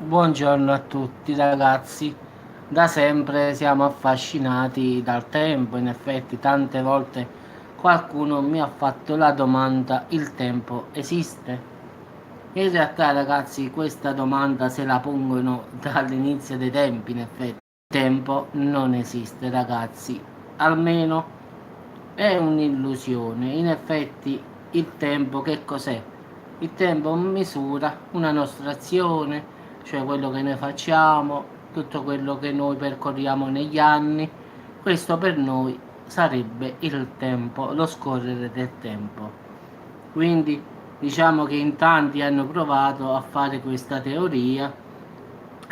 Buongiorno a tutti ragazzi, da sempre siamo affascinati dal tempo, in effetti tante volte qualcuno mi ha fatto la domanda: il tempo esiste? In realtà ragazzi questa domanda se la pongono dall'inizio dei tempi, in effetti il tempo non esiste ragazzi, almeno è un'illusione. In effetti il tempo che cos'è? Il tempo misura una nostra azione, cioè quello che noi facciamo, tutto quello che noi percorriamo negli anni. Questo per noi sarebbe il tempo, lo scorrere del tempo. Quindi diciamo che in tanti hanno provato a fare questa teoria,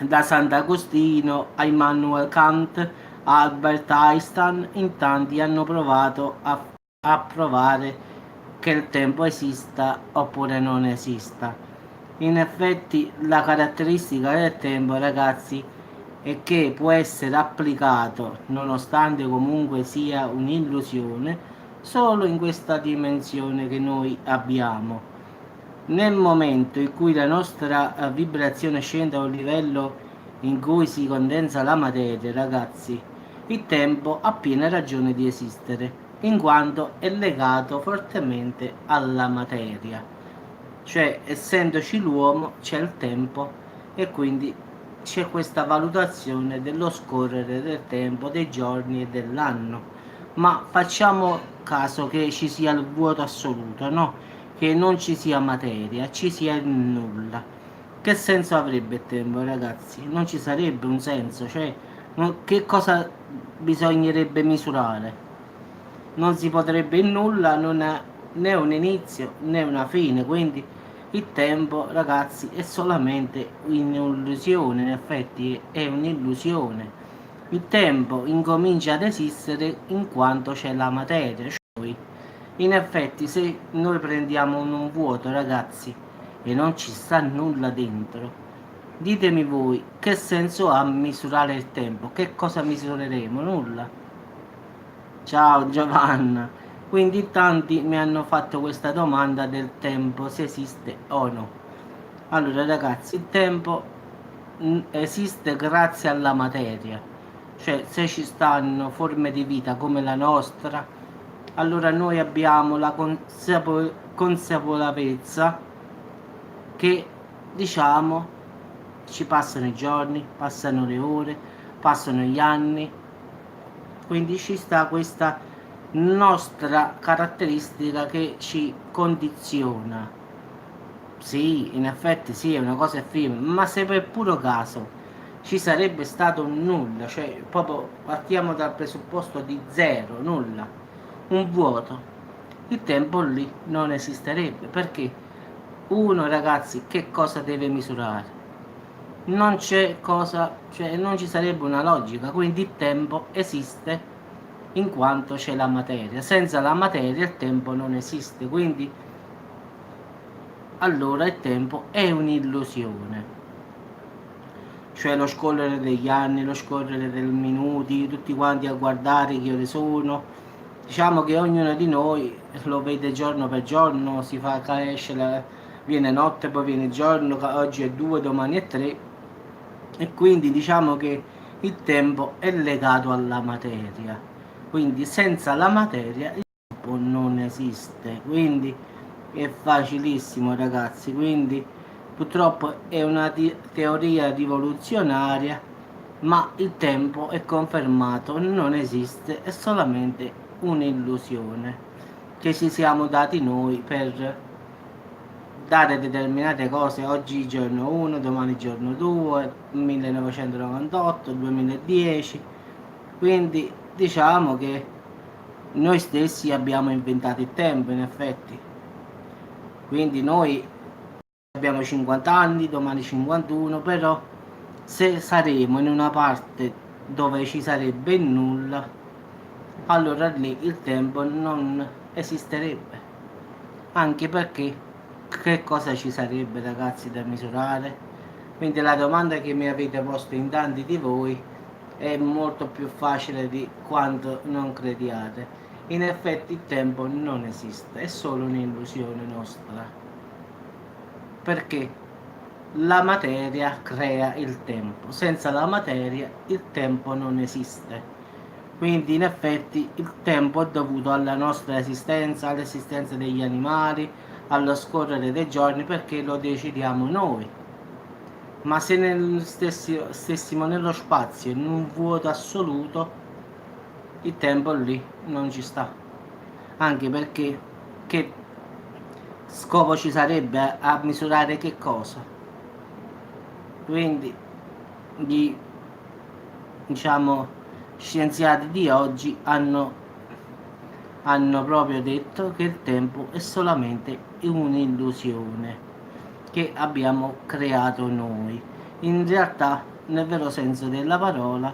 da Sant'Agostino a Immanuel Kant a Albert Einstein, in tanti hanno provato a provare che il tempo esista oppure non esista. In effetti la caratteristica del tempo, ragazzi, è che può essere applicato, nonostante comunque sia un'illusione, solo in questa dimensione che noi abbiamo. Nel momento in cui la nostra vibrazione scende a un livello in cui si condensa la materia, ragazzi, il tempo ha piena ragione di esistere, in quanto è legato fortemente alla materia. Cioè, essendoci l'uomo, c'è il tempo e quindi c'è questa valutazione dello scorrere del tempo, dei giorni e dell'anno. Ma facciamo caso che ci sia il vuoto assoluto, no? Che non ci sia materia, ci sia il nulla. Che senso avrebbe il tempo, ragazzi? Non ci sarebbe un senso, cioè, che cosa bisognerebbe misurare? Non si potrebbe in nulla, non ha né un inizio né una fine, quindi il tempo, ragazzi, è solamente un'illusione, in effetti è un'illusione. Il tempo incomincia ad esistere in quanto c'è la materia. Cioè, in effetti, se noi prendiamo un vuoto, ragazzi, e non ci sta nulla dentro, ditemi voi che senso ha misurare il tempo? Che cosa misureremo? Nulla. Ciao Giovanna. Quindi tanti mi hanno fatto questa domanda del tempo, se esiste o no. Allora ragazzi, il tempo esiste grazie alla materia. Cioè, se ci stanno forme di vita come la nostra, allora noi abbiamo la consapevolezza che, diciamo, ci passano i giorni, passano le ore, passano gli anni, quindi ci sta questa nostra caratteristica che ci condiziona. Sì, in effetti sì, è una cosa effimera, ma se per puro caso ci sarebbe stato un nulla, cioè proprio partiamo dal presupposto di zero, nulla, un vuoto, il tempo lì non esisterebbe, perché uno, ragazzi, che cosa deve misurare? Non c'è cosa, cioè non ci sarebbe una logica, quindi il tempo esiste in quanto c'è la materia. Senza la materia il tempo non esiste, quindi allora il tempo è un'illusione. Cioè lo scorrere degli anni, lo scorrere dei minuti, tutti quanti a guardare che ore sono. Diciamo che ognuno di noi lo vede giorno per giorno, si fa esce viene notte, poi viene giorno, oggi è 2, domani è 3, e quindi diciamo che il tempo è legato alla materia. Quindi senza la materia il tempo non esiste. Quindi è facilissimo ragazzi, quindi purtroppo è una teoria rivoluzionaria, ma il tempo è confermato, non esiste, è solamente un'illusione che ci siamo dati noi per dare determinate cose, oggi giorno 1, domani giorno 2, 1998, 2010, quindi diciamo che noi stessi abbiamo inventato il tempo in effetti, quindi noi abbiamo 50 anni, domani 51, però se saremo in una parte dove ci sarebbe il nulla, allora lì il tempo non esisterebbe. Anche perché che cosa ci sarebbe ragazzi da misurare? Quindi la domanda che mi avete posto in tanti di voi è molto più facile di quanto non crediate. In effetti il tempo non esiste, è solo un'illusione nostra. Perché? la materia crea il tempo, senza la materia il tempo non esiste. Quindi in effetti il tempo è dovuto alla nostra esistenza, all'esistenza degli animali, allo scorrere dei giorni, perché lo decidiamo noi. Ma se stessimo nello spazio, in un vuoto assoluto, il tempo lì non ci sta. Anche perché che scopo ci sarebbe a misurare che cosa? Quindi gli, diciamo, scienziati di oggi hanno proprio detto che il tempo è solamente un'illusione che abbiamo creato noi. In realtà, nel vero senso della parola,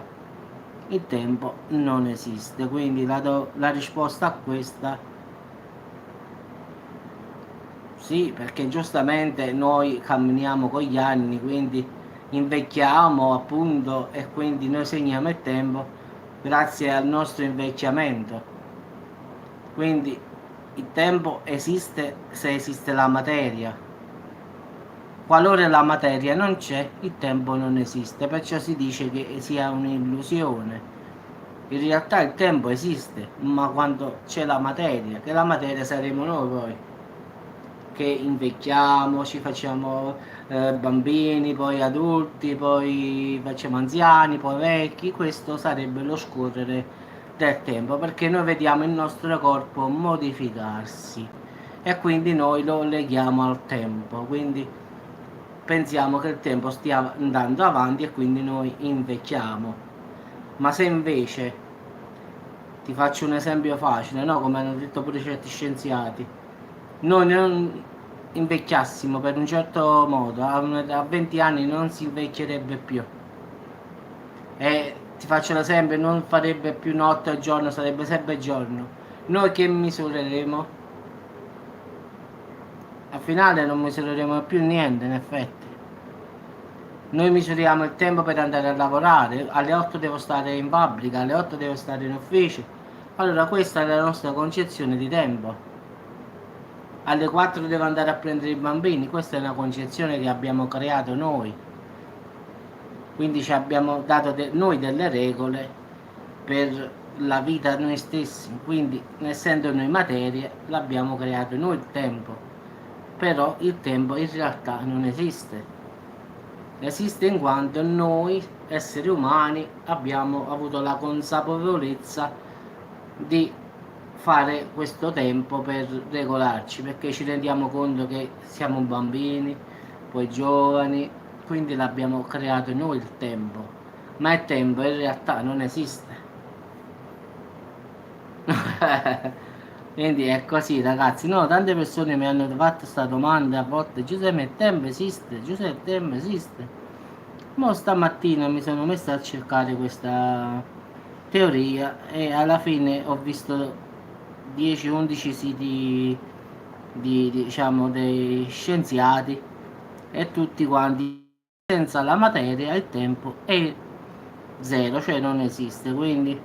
il tempo non esiste. Quindi la risposta a questa sì, perché giustamente noi camminiamo con gli anni, quindi invecchiamo appunto e quindi noi segniamo il tempo grazie al nostro invecchiamento. Quindi il tempo esiste se esiste la materia. Qualora la materia non c'è, il tempo non esiste, perciò si dice che sia un'illusione. In realtà il tempo esiste, ma quando c'è la materia, che la materia saremo noi poi, che invecchiamo, ci facciamo bambini, poi adulti, poi facciamo anziani, poi vecchi, questo sarebbe lo scorrere del tempo, perché noi vediamo il nostro corpo modificarsi e quindi noi lo leghiamo al tempo, quindi pensiamo che il tempo stia andando avanti e quindi noi invecchiamo. Ma se invece, ti faccio un esempio facile, no? Come hanno detto pure certi scienziati, noi non invecchiassimo per un certo modo, a 20 anni non si invecchierebbe più. E ti faccio l'esempio, non farebbe più notte o giorno, sarebbe sempre giorno. Noi che misureremo? Al finale non misureremo più niente, in effetti. Noi misuriamo il tempo per andare a lavorare, alle 8 devo stare in fabbrica, alle 8 devo stare in ufficio. Allora questa è la nostra concezione di tempo. Alle 4 devo andare a prendere i bambini, questa è una concezione che abbiamo creato noi. Quindi ci abbiamo dato noi delle regole per la vita noi stessi, quindi essendo noi materia l'abbiamo creato noi il tempo, però il tempo in realtà non esiste, esiste in quanto noi esseri umani abbiamo avuto la consapevolezza di fare questo tempo per regolarci, perché ci rendiamo conto che siamo bambini, poi giovani, quindi l'abbiamo creato noi il tempo, ma il tempo in realtà non esiste. Quindi è così ragazzi, no, tante persone mi hanno fatto questa domanda a volte: Giuseppe il tempo esiste? Giuseppe il tempo esiste? Mo stamattina mi sono messo a cercare questa teoria e alla fine ho visto 10-11 siti diciamo dei scienziati e tutti quanti senza la materia il tempo è zero, cioè non esiste, quindi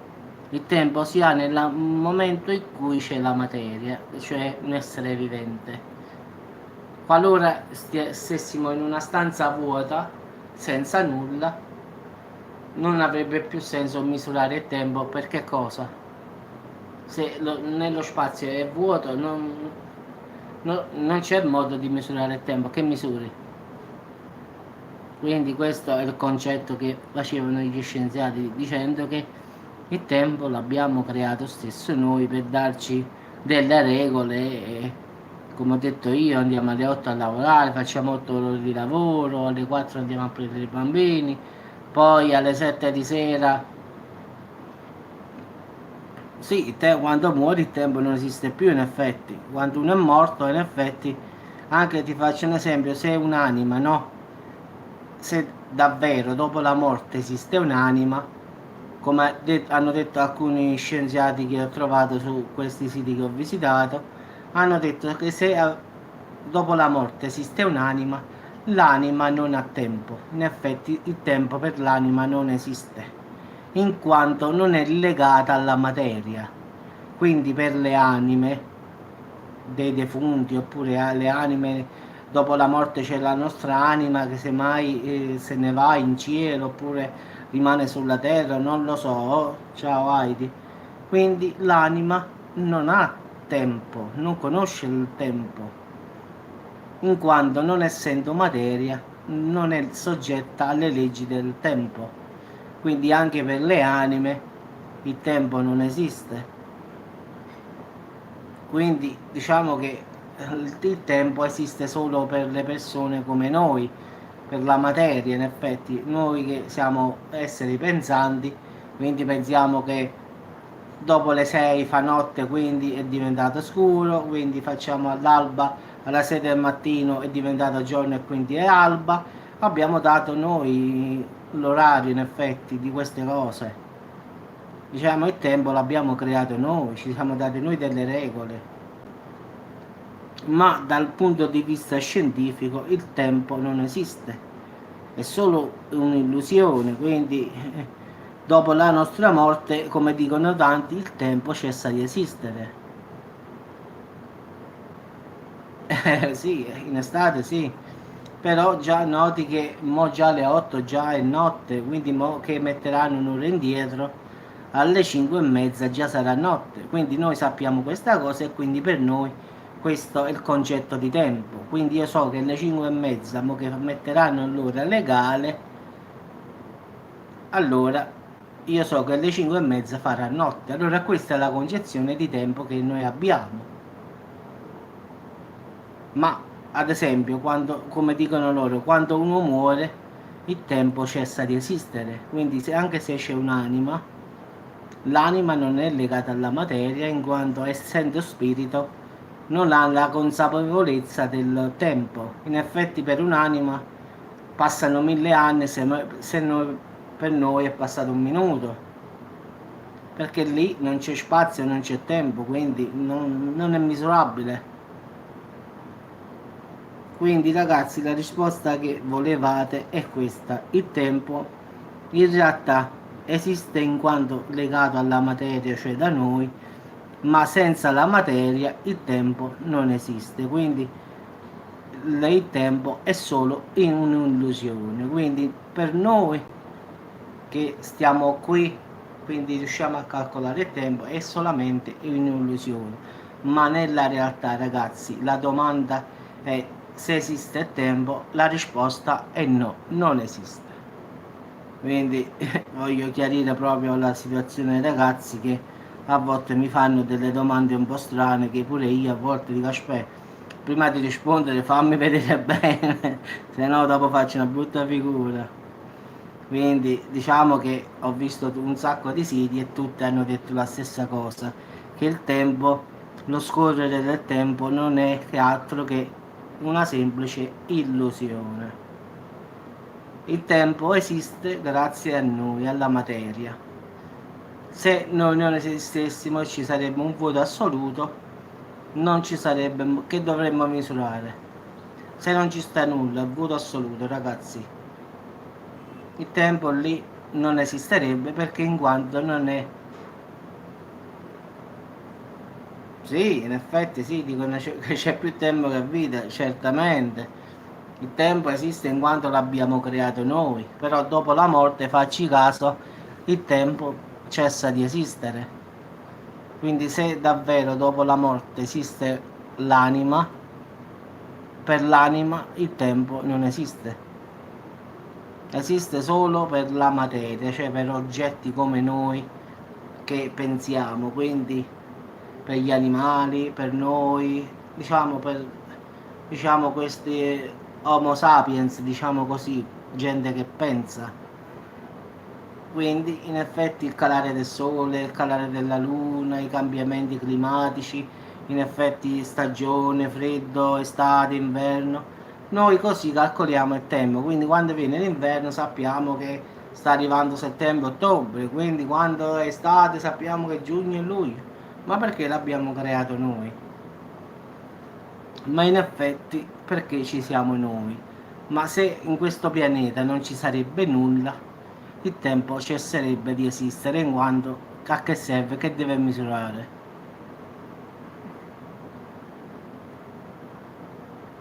il tempo si ha nel momento in cui c'è la materia, cioè un essere vivente. Qualora stessimo in una stanza vuota, senza nulla, non avrebbe più senso misurare il tempo, perché cosa? Se nello spazio è vuoto, non c'è modo di misurare il tempo, che misuri? Quindi questo è il concetto che facevano gli scienziati, dicendo che il tempo l'abbiamo creato stesso noi per darci delle regole e, come ho detto io, andiamo alle 8 a lavorare, facciamo 8 ore di lavoro, alle 4 andiamo a prendere i bambini, poi alle 7 di sera, sì, quando muori il tempo non esiste più in effetti, quando uno è morto in effetti, anche ti faccio un esempio, se un'anima, no? Se davvero dopo la morte esiste un'anima, come hanno detto alcuni scienziati che ho trovato su questi siti che ho visitato, hanno detto che se dopo la morte esiste un'anima, l'anima non ha tempo. In effetti il tempo per l'anima non esiste, in quanto non è legata alla materia. Quindi per le anime dei defunti oppure alle anime dopo la morte c'è la nostra anima che semmai se ne va in cielo oppure rimane sulla terra, non lo so. Ciao Heidi. Quindi l'anima non ha tempo, non conosce il tempo, in quanto non essendo materia non è soggetta alle leggi del tempo. Quindi anche per le anime il tempo non esiste. Quindi diciamo che il tempo esiste solo per le persone come noi, per la materia. In effetti noi che siamo esseri pensanti, quindi pensiamo che dopo le 6 fa notte, quindi è diventato scuro, quindi facciamo all'alba, alla 6 del mattino è diventato giorno e quindi è alba. Abbiamo dato noi l'orario in effetti di queste cose. Diciamo il tempo l'abbiamo creato noi, ci siamo dati noi delle regole. Ma dal punto di vista scientifico il tempo non esiste, è solo un'illusione, quindi dopo la nostra morte, come dicono tanti, il tempo cessa di esistere. Sì, in estate sì, però già noti che mo già alle 8 già è notte, quindi mo che metteranno un'ora indietro, alle 5 e mezza già sarà notte, quindi noi sappiamo questa cosa e quindi per noi questo è il concetto di tempo. Quindi io so che alle 5 e mezza mo che metteranno l'ora legale, allora io so che alle 5 e mezza farà notte. Allora questa è la concezione di tempo che noi abbiamo. Ma ad esempio, quando, come dicono loro, quando uno muore il tempo cessa di esistere. Quindi anche se c'è un'anima, l'anima non è legata alla materia, in quanto essendo spirito non ha la consapevolezza del tempo. In effetti per un'anima passano 1000 anni per noi è passato un minuto, perché lì non c'è spazio, non c'è tempo, quindi non è misurabile. Quindi ragazzi, la risposta che volevate è questa: il tempo in realtà esiste in quanto legato alla materia, cioè da noi, ma senza la materia il tempo non esiste. Quindi il tempo è solo in un'illusione. Quindi per noi che stiamo qui, quindi riusciamo a calcolare il tempo, è solamente un'illusione. Ma nella realtà, ragazzi, la domanda è se esiste tempo, la risposta è no, non esiste. Quindi voglio chiarire proprio la situazione ai ragazzi che a volte mi fanno delle domande un po' strane, che pure io a volte dico aspetta, prima di rispondere fammi vedere bene, se no dopo faccio una brutta figura. Quindi diciamo che ho visto un sacco di siti e tutti hanno detto la stessa cosa, che il tempo, lo scorrere del tempo non è che altro che una semplice illusione. Il tempo esiste grazie a noi, alla materia. Se noi non esistessimo e ci sarebbe un vuoto assoluto, non ci sarebbe, che dovremmo misurare? Se non ci sta nulla, il vuoto assoluto, ragazzi, il tempo lì non esisterebbe, perché in quanto non è. Sì, in effetti sì, dicono che c'è più tempo che vita, certamente. Il tempo esiste in quanto l'abbiamo creato noi, però dopo la morte, facci caso, il tempo cessa di esistere. Quindi se davvero dopo la morte esiste l'anima, per l'anima il tempo non esiste. Esiste solo per la materia, cioè per oggetti come noi che pensiamo, quindi per gli animali, per noi, diciamo questi Homo sapiens, diciamo così, gente che pensa. Quindi in effetti il calare del sole, il calare della luna, i cambiamenti climatici, in effetti stagione, freddo, estate, inverno, noi così calcoliamo il tempo. Quindi quando viene l'inverno sappiamo che sta arrivando settembre-ottobre, quindi quando è estate sappiamo che è giugno e luglio, ma perché l'abbiamo creato noi? Ma in effetti perché ci siamo noi? Ma se in questo pianeta non ci sarebbe nulla, il tempo cesserebbe di esistere, in quanto a che serve, che deve misurare?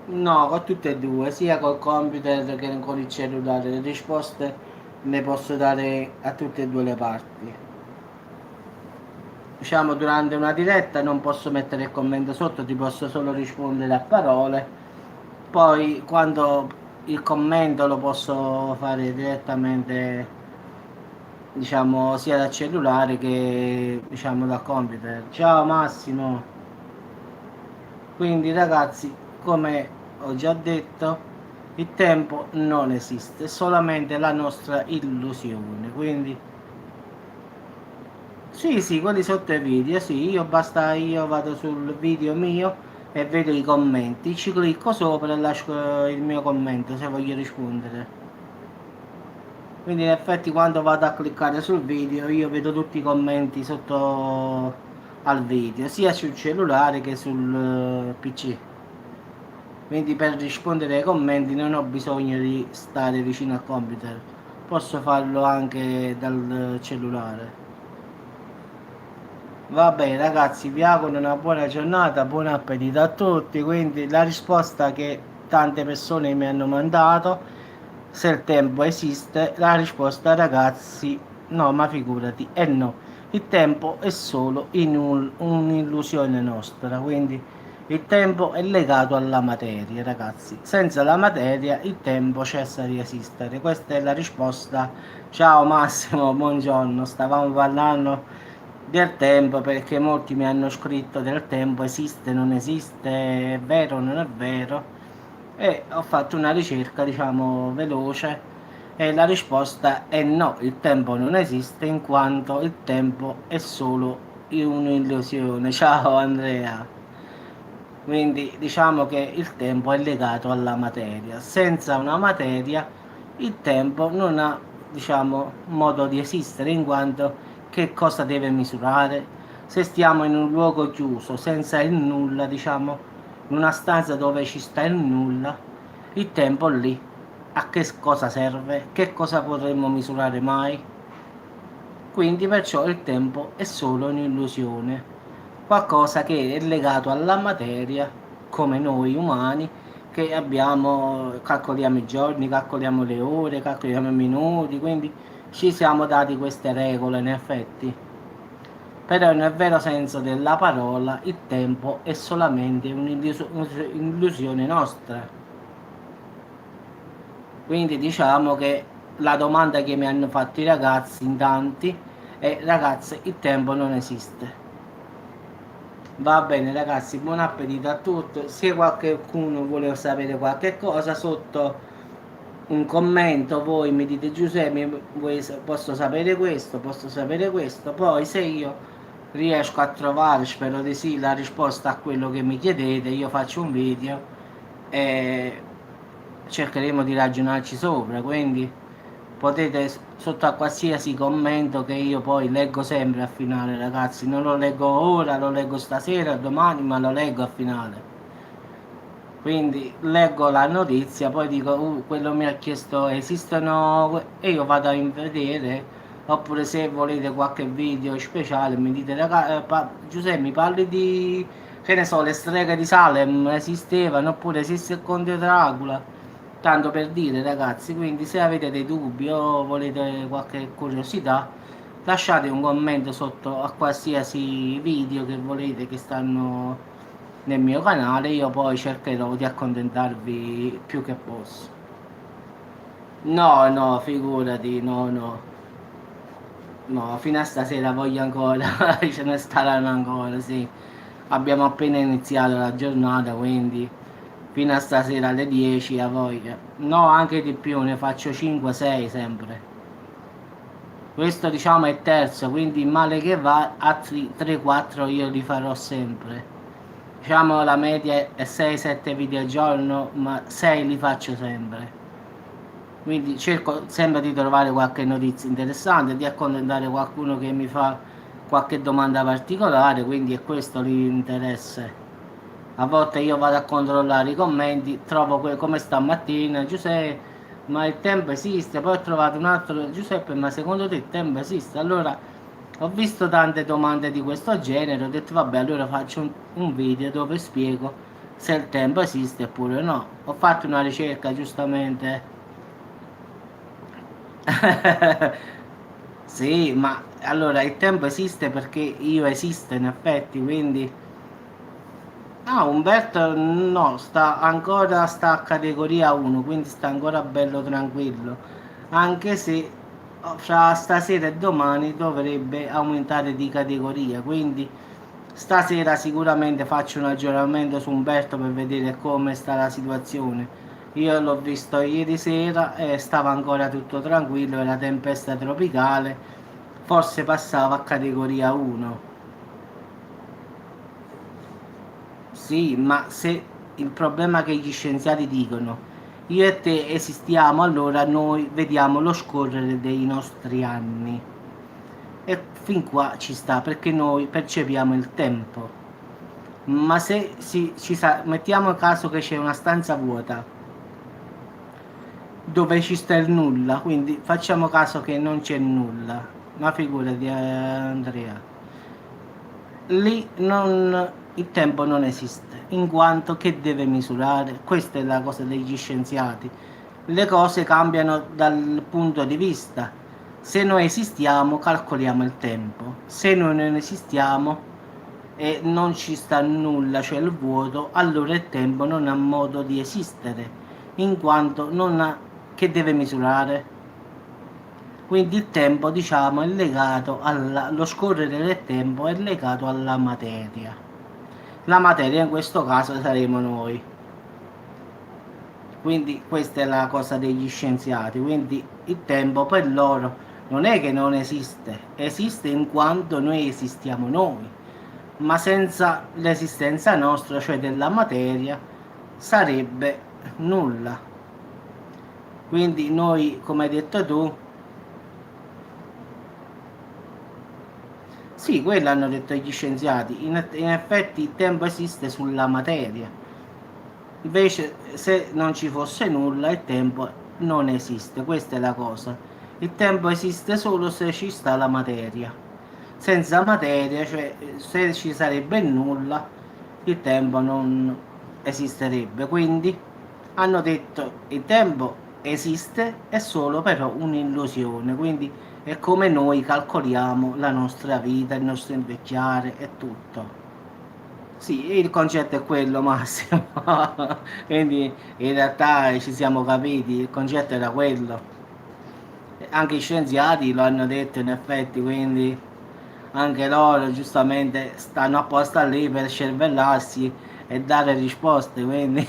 No, con tutte e due, sia col computer che con il cellulare. Le risposte le posso dare a tutte e due le parti. Diciamo, durante una diretta non posso mettere il commento sotto, ti posso solo rispondere a parole. Poi quando il commento lo posso fare direttamente, diciamo, sia dal cellulare che diciamo dal computer. Ciao Massimo. Quindi ragazzi, come ho già detto, il tempo non esiste, è solamente la nostra illusione. Quindi sì, sì, quelli sotto i video, sì, io vado sul video mio e vedo i commenti, ci clicco sopra e lascio il mio commento se voglio rispondere. Quindi in effetti quando vado a cliccare sul video io vedo tutti i commenti sotto al video, sia sul cellulare che sul PC. Quindi per rispondere ai commenti non ho bisogno di stare vicino al computer, posso farlo anche dal cellulare. Va bene ragazzi, vi auguro una buona giornata, buon appetito a tutti. Quindi la risposta che tante persone mi hanno mandato, se il tempo esiste, la risposta ragazzi, no, ma figurati, è no. Il tempo è solo un'illusione nostra, quindi il tempo è legato alla materia, ragazzi. Senza la materia il tempo cessa di esistere. Questa è la risposta. Ciao Massimo, buongiorno. Stavamo parlando del tempo perché molti mi hanno scritto del tempo esiste, non esiste, è vero, non è vero. E ho fatto una ricerca, diciamo, veloce e la risposta è no, il tempo non esiste in quanto il tempo è solo un'illusione. Ciao Andrea. Quindi diciamo che il tempo è legato alla materia. Senza una materia il tempo non ha, diciamo, modo di esistere in quanto che cosa deve misurare? Se stiamo in un luogo chiuso, senza il nulla, diciamo, in una stanza dove ci sta il nulla, il tempo lì a che cosa serve? Che cosa potremmo misurare mai? Quindi perciò il tempo è solo un'illusione, qualcosa che è legato alla materia, come noi umani, che abbiamo, calcoliamo i giorni, calcoliamo le ore, calcoliamo i minuti, quindi ci siamo dati queste regole in effetti. Però nel vero senso della parola il tempo è solamente un'illusione nostra. Quindi diciamo che la domanda che mi hanno fatto i ragazzi in tanti è ragazzi il tempo non esiste. Va bene ragazzi, buon appetito a tutti. Se qualcuno vuole sapere qualche cosa sotto un commento voi mi dite Giuseppe posso sapere questo, posso sapere questo, poi se io riesco a trovare, spero di sì, la risposta a quello che mi chiedete, io faccio un video e cercheremo di ragionarci sopra, quindi potete sotto a qualsiasi commento che io poi leggo sempre a finale ragazzi, non lo leggo ora, lo leggo stasera, domani, ma lo leggo a finale. Quindi leggo la notizia, poi dico, quello mi ha chiesto esistono e io vado a vedere, oppure se volete qualche video speciale mi dite, Giuseppe mi parli di, che ne so, le streghe di Salem esistevano, oppure esiste il Conte Dracula, tanto per dire ragazzi, quindi se avete dei dubbi o volete qualche curiosità, lasciate un commento sotto a qualsiasi video che volete che stanno nel mio canale, io poi cercherò di accontentarvi più che posso. No, no, figurati, no, no. No, fino a stasera voglio ancora, ce ne staranno ancora, sì. Abbiamo appena iniziato la giornata, quindi fino a stasera alle 10 a voglia. No, anche di più, ne faccio 5-6 sempre. Questo diciamo è il terzo, quindi male che va, altri 3-4 io li farò sempre. Diciamo la media è 6-7 video al giorno, ma 6 li faccio sempre. Quindi cerco sempre di trovare qualche notizia interessante, di accontentare qualcuno che mi fa qualche domanda particolare, quindi è questo l'interesse. A volte io vado a controllare i commenti, trovo come stamattina, Giuseppe, ma il tempo esiste, poi ho trovato un altro, Giuseppe, ma secondo te il tempo esiste? Allora ho visto tante domande di questo genere, ho detto vabbè allora faccio un video dove spiego se il tempo esiste oppure no. Ho fatto una ricerca giustamente. Sì, ma allora il tempo esiste perché io esisto in effetti, quindi no, Umberto no, sta a categoria 1, quindi sta ancora bello tranquillo, anche se fra stasera e domani dovrebbe aumentare di categoria, quindi stasera sicuramente faccio un aggiornamento su Umberto per vedere come sta la situazione. Io l'ho visto ieri sera e stava ancora tutto tranquillo, era tempesta tropicale, forse passava a categoria 1. Sì, ma se il problema che gli scienziati dicono, io e te esistiamo, allora noi vediamo lo scorrere dei nostri anni. E fin qua ci sta perché noi percepiamo il tempo. Ma se mettiamo caso che c'è una stanza vuota dove ci sta il nulla, quindi facciamo caso che non c'è nulla, una figura di Andrea. Lì il tempo non esiste, in quanto che deve misurare? Questa è la cosa degli scienziati. Le cose cambiano dal punto di vista. Se noi esistiamo, calcoliamo il tempo. Se noi non esistiamo e non ci sta nulla, cioè il vuoto, allora il tempo non ha modo di esistere, in quanto non ha che deve misurare. Quindi il tempo, diciamo, è legato lo scorrere del tempo è legato alla materia. La materia in questo caso saremo noi. Quindi questa è la cosa degli scienziati. Quindi il tempo per loro non è che non esiste, esiste in quanto noi esistiamo noi. Ma senza l'esistenza nostra, cioè della materia, sarebbe nulla. Quindi noi, come hai detto tu, sì, quello hanno detto gli scienziati. In effetti il tempo esiste sulla materia. Invece, se non ci fosse nulla, il tempo non esiste. Questa è la cosa. Il tempo esiste solo se ci sta la materia. Senza materia, cioè se ci sarebbe il nulla, il tempo non esisterebbe. Quindi hanno detto il tempo esiste, è solo però un'illusione. Quindi è come noi calcoliamo la nostra vita, il nostro invecchiare e tutto. Sì, il concetto è quello massimo, quindi in realtà ci siamo capiti, il concetto era quello. Anche i scienziati lo hanno detto in effetti, quindi anche loro giustamente stanno apposta lì per scervellarsi e dare risposte, quindi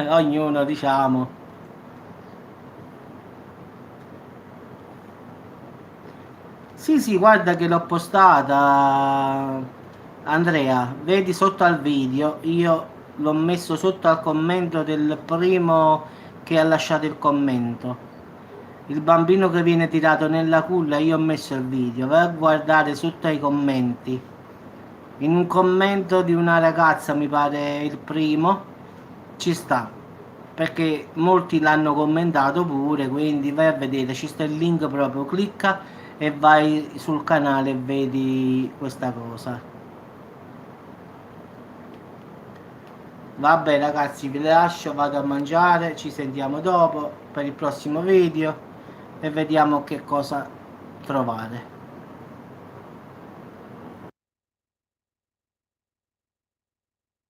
ognuno diciamo. Sì, sì, guarda che l'ho postata, Andrea, vedi sotto al video, io l'ho messo sotto al commento del primo che ha lasciato il commento. Il bambino che viene tirato nella culla, io ho messo il video, vai a guardare sotto ai commenti. In un commento di una ragazza, mi pare il primo, ci sta, perché molti l'hanno commentato pure, quindi vai a vedere, ci sta il link proprio, clicca e vai sul canale e vedi questa cosa. Vabbè ragazzi, vi lascio, vado a mangiare, ci sentiamo dopo per il prossimo video e vediamo che cosa trovare.